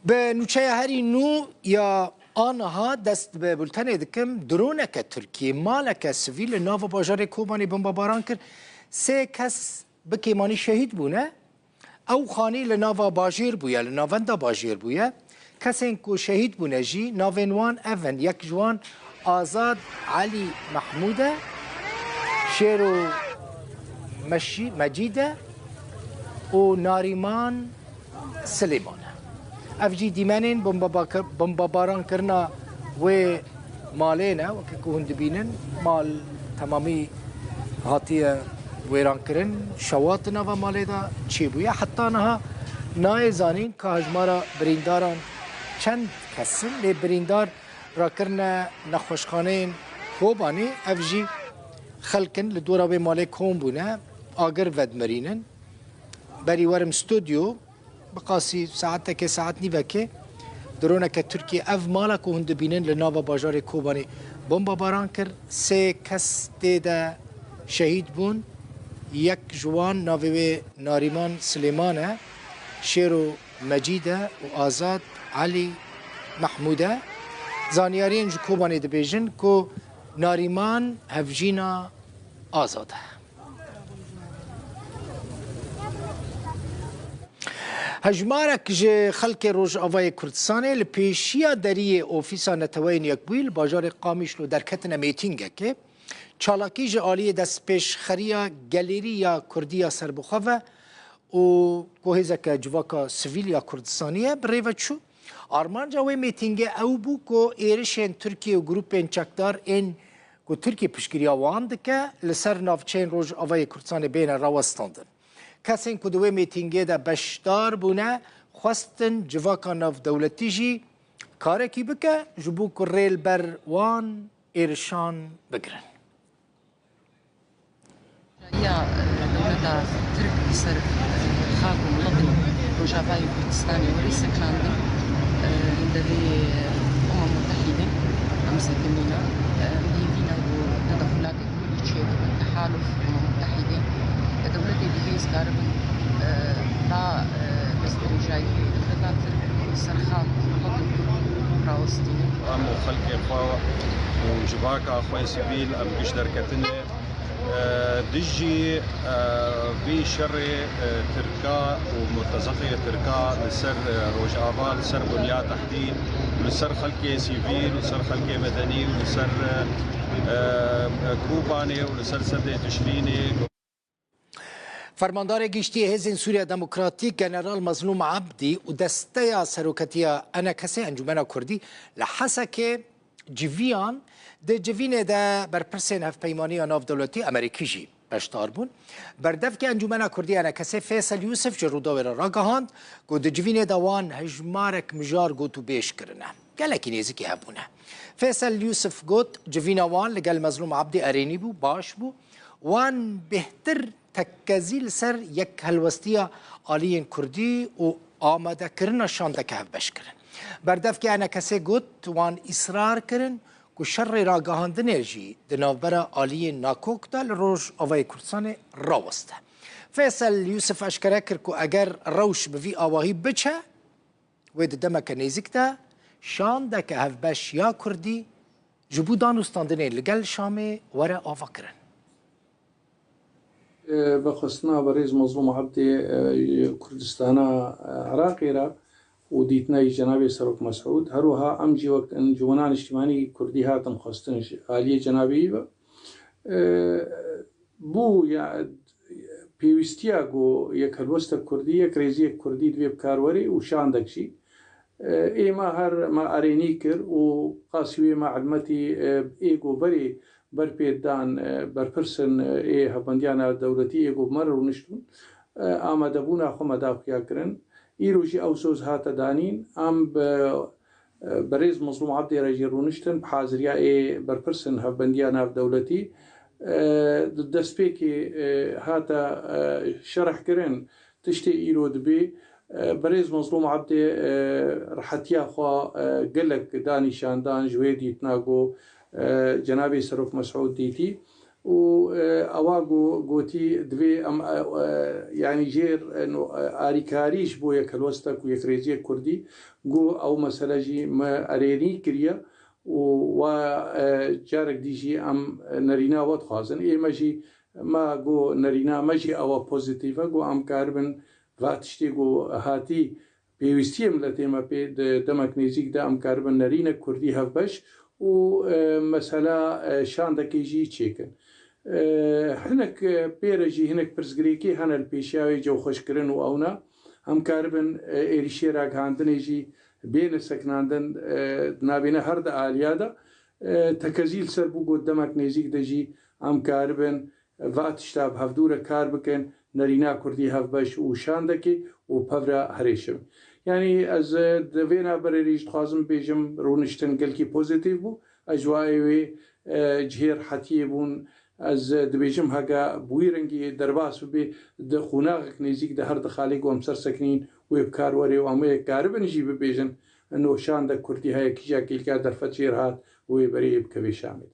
به نوچه هری نو یا آنها دست به بلتن دکم درونک ترکیه مالک سویل ناو باجار کوبانی بمباران کرد سه کس بکیمانی شهید بونه او خانی لناو باجیر بویا لناوندا باجیر بویا کسین کو شهید بونه جی ناوینوان اون یک جوان آزاد علی محموده شیرو مجیده و ناریمان سلیمان افجی دیمنین بمباران کرنا و مالينا وكيكون دبينن مال تمامي هاتيه ويران كرن شواطنا ومالي دا چيبويا حتى نها ناي زانين كهجمارا برينداران چند كسن لي بريندار را كرنا نخوشخانين خوباني افجي خلقن لدورا بي مالي كون بونا آگر ودمرينن بري ورم ستوديو بقاسي ساعتك ساعت نيفكي درونه که ترکیه اف مالا که هند بینن لناو باجار کوبانی بمب باران کر سه کس دیده شهید بون یک جوان ناوی ناریمان سلیمانه شیرو مجیده و آزاد علی محموده زانیارین جو کوبانی دبیجن که ناریمان هفجینا آزاده هجمارك جي خلق روج آوای کردستان لپیشیا دری اوفیسا نتوین یک بویل باجار قامیش لو درکتن میتینگه که چالاکی جي آلی دست پیش خریا گلیری یا کردیا سربخواه و گوهزه که جواکا سویل یا کردستانیه بریوه چو آرمان جاوی میتینگه او بو که ایرشین ترکیه و گروپین چکدار این که ترکیه پشگیریا واند که لسر نافچین روج آوای کردستان بین راوستاندن کسین که دوی میتینگه ده بشدار بونه خواستن جواکا ناف دولتی جی کارکی بکه جبو که ریل بر وان ایرشان بگرن یا دولت ترک بسر خاک و ملضم روجاوای کردستانی وری سکراندی لدي متحدة أمس كمينا ليبينا وتدخلات كل شيء تحالف متحدة دولتي بيس كاربن لا مسترجعي دولتنا سرخان ملضم راوستين أمو خلق إخوة وجباكا أخوة سبيل أم قشدر كتنة دجي بشر تركا ومرتزقية تركا لسر روج آبال لسر بنيا تحديد لسر خلق سيفيل ولسر خلق مدني ولسر كوباني ولسر سد تشريني فرماندار گشتی حزب سوریه دموکراتیک جنرال مظلوم عبدی و دسته سروکتیا انا کسی انجمن کردی لحظه که جویان ده جوینه ده بر پرسین هف پیمانی ناف دولتی امریکی جی بشتار بون بردف که انجمن کردی انا کسی فیصل یوسف جرودا ور راگهاند گو ده جوینه ده وان هجمارک مجار گوتو بیش کرنه گلکی نیزی هبونه فیصل یوسف گوت جوینه وان لگل مظلوم عبدی ارینی بو باش بو وان بهتر تکزیل سر یک هلوستیا آلیین کردی و آماده کرن شانده که هف بش کرن بردف که انا کسی گوت وان اصرار کرن که شر راگهاندن جی دنابرا آلیین ناکوک دل روش آوای کردستان راوسته فیصل یوسف اشکره کرد که اگر روش بوی آواهی بچه و دمک نیزک ده شانده که هف بش یا کردی جبو دانستاندنه لگل شامه وره آوا کرن بخصنا بريز مظلوم عبدي كردستان عراقي را وديتنا جنابي سروك مسعود هروها امجي وقت ان جوانان اجتماعي كردي هاتم خواستنش عالية جنابي بو يا بيوستياغو يك هلوستا كردي يك ريزي كردي دوي بكاروري وشاندك شي ايما هر ما ارينيكر وقاسوي مع علمتي ايغو بري برپیدان برپرسن هبندیانا دولتی اگو مر ونشتون آماده بونا خو مدافع کرن ایروجی اوسوز هات دانین ام بریز مظلوم عبدی رجی رونشتن بحاضریا برپرسن هبندیانا دولتی دسپیکی هات شرح کرن تشتی ایرو دبی بريز مظلوم عبدي رحتيا خوا قلك داني شاندان جويدي تناقو جنابي سروف مسعود ديتي و ئەوا گوتی دوێ ئەم ینی ژێر ئاریکاریش بۆ یەکەلوەستەک و یەکرێزیە کوردی گۆ ئەو مەسەلەژی ئەرێنی کردە و جارێک دیژی ئەم نەریناوە دخوازن ئێمەژی ما گۆ نەرینامەژی ئەوە پۆزیتیڤە گۆ ئەم کار بن ڤاتشتێک و هاتی پێویستیم لە تێمە پێ دەمەک نێزیکدا ئەم کار بن نەرینە کوردی هەفبەش و مەسەلا شاندەکەیژی چێکن هەنێک پێرەژی هەنێک پرسگرێکی هەنە پێشاوی جەوخۆشکردن و ئەونا ئەم کار بن ئێریشێ راگەهاندنێژی بێنە سەکناندن نابێنە هەردە ئالیادا تەکەزیل سەر بوو گۆ دەمەک نێزیک دەژی ئەم کار بن ڤاتشتا هەفتورە کار بکەن نەرینا کوردی هەفبەش و شاندەکەی و پەورە هەرێشم ینی ئەز دەوێنا بەرەریش دخوازم بێژم ڕوونشتن گەلکی پۆزیتیڤ بوو ئەجوایێ جهێر حەتیە بوون ئەز دەبێژم هەگا بووی ڕەنگی دەرباس بێ خوناغێک نێزیک دە هەر دەخالی گۆم سەر سەکنین وێ بکاروەرێ و ئەمەیە کاربنیژی ببێژن نۆشان دە کوردی هەیە کیژا کیلکا دەرفەت جێر هات وێ بەرێ بکەوێ شامل